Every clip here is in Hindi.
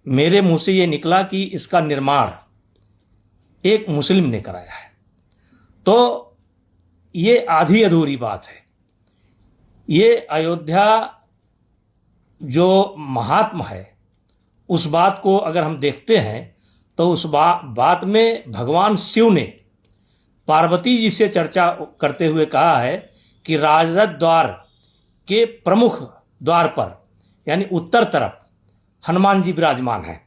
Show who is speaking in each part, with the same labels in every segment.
Speaker 1: मेरे मुंह से ये निकला कि इसका निर्माण एक मुस्लिम ने कराया है, तो ये आधी अधूरी बात है। ये अयोध्या जो महात्मा है उस बात को अगर हम देखते हैं तो उस बात में भगवान शिव ने पार्वती जी से चर्चा करते हुए कहा है कि राजद द्वार के प्रमुख द्वार पर यानी उत्तर तरफ हनुमान जी विराजमान हैं,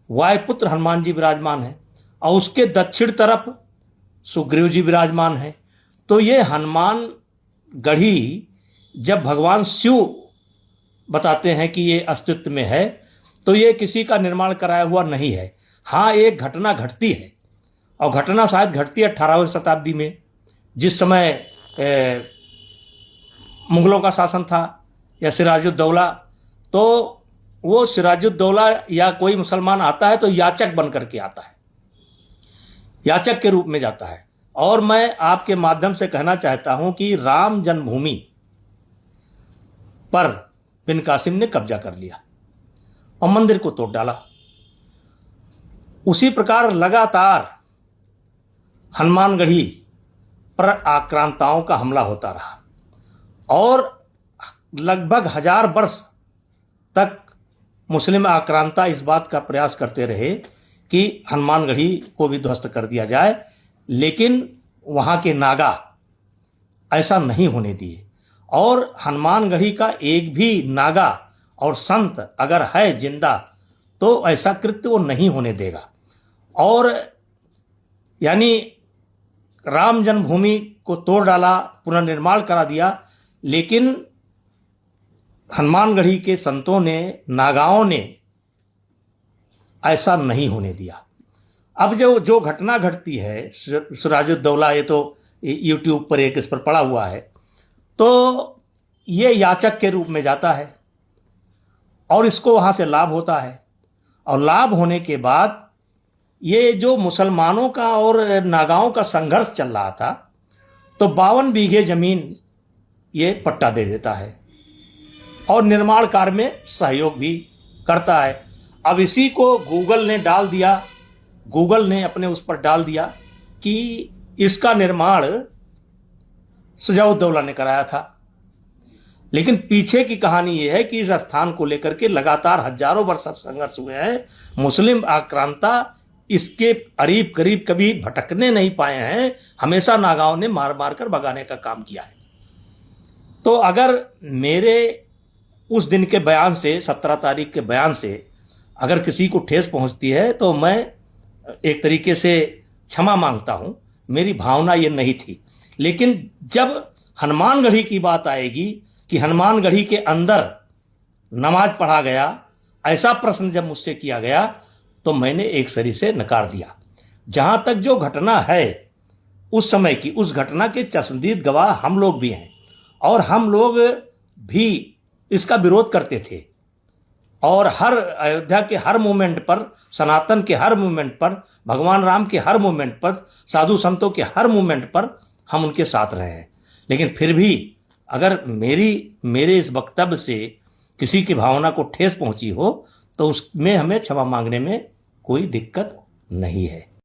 Speaker 1: वायुपुत्र हनुमान जी विराजमान हैं, और उसके दक्षिण तरफ सुग्रीव जी विराजमान हैं। तो ये हनुमान गढ़ी जब भगवान शिव बताते हैं कि ये अस्तित्व में है तो ये किसी का निर्माण कराया हुआ नहीं है। हाँ, एक घटना घटती है, और घटना शायद घटती है 18वीं शताब्दी में, जिस समय मुगलों का शासन था या सिराजुद्दौला। तो वो सिराजुद्दौला या कोई मुसलमान आता है तो याचक बन करके आता है, याचक के रूप में जाता है। और मैं आपके माध्यम से कहना चाहता हूं कि राम जन्मभूमि पर बिन कासिम ने कब्जा कर लिया और मंदिर को तोड़ डाला। उसी प्रकार लगातार हनुमानगढ़ी पर आक्रांताओं का हमला होता रहा और लगभग 1000 वर्ष तक मुस्लिम आक्रांता इस बात का प्रयास करते रहे कि हनुमानगढ़ी को भी ध्वस्त कर दिया जाए, लेकिन वहाँ के नागा ऐसा नहीं होने दिए। और हनुमानगढ़ी का एक भी नागा और संत अगर है जिंदा तो ऐसा कृत्य वो नहीं होने देगा। और यानी राम जन्मभूमि को तोड़ डाला, पुनर्निर्माण करा दिया, लेकिन हनुमानगढ़ी के संतों ने, नागाओं ने ऐसा नहीं होने दिया। अब जो घटना घटती है सिराजुद्दौला, ये तो यूट्यूब पर एक इस पर पड़ा हुआ है, तो ये याचक के रूप में जाता है और इसको वहाँ से लाभ होता है। और लाभ होने के बाद ये जो मुसलमानों का और नागाओं का संघर्ष चल रहा था, तो 52 बीघे जमीन ये पट्टा दे देता है और निर्माण कार्य में सहयोग भी करता है। अब इसी को गूगल ने डाल दिया, गूगल ने अपने उस पर डाल दिया कि इसका निर्माण शुजाउद्दौला ने कराया था। लेकिन पीछे की कहानी यह है कि इस स्थान को लेकर के लगातार हजारों वर्ष संघर्ष हुए हैं। मुस्लिम आक्रांता इसके करीब करीब कभी भटकने नहीं पाए हैं, हमेशा नागाओं ने मार मार कर भगाने का काम किया है। तो अगर मेरे उस दिन के बयान से, 17 तारीख के बयान से अगर किसी को ठेस पहुंचती है तो मैं एक तरीके से क्षमा मांगता हूं, मेरी भावना ये नहीं थी। लेकिन जब हनुमानगढ़ी की बात आएगी कि हनुमानगढ़ी के अंदर नमाज पढ़ा गया, ऐसा प्रश्न जब मुझसे किया गया तो मैंने एक सरी से नकार दिया। जहां तक जो घटना है उस समय की, उस घटना के चश्मदीद गवाह हम लोग भी हैं और हम लोग भी इसका विरोध करते थे। और हर अयोध्या के हर मूवमेंट पर, सनातन के हर मूवमेंट पर, भगवान राम के हर मूवमेंट पर, साधु संतों के हर मूवमेंट पर हम उनके साथ रहे हैं। लेकिन फिर भी अगर मेरे इस वक्तव्य से किसी की भावना को ठेस पहुंची हो तो उसमें हमें क्षमा मांगने में कोई दिक्कत नहीं है।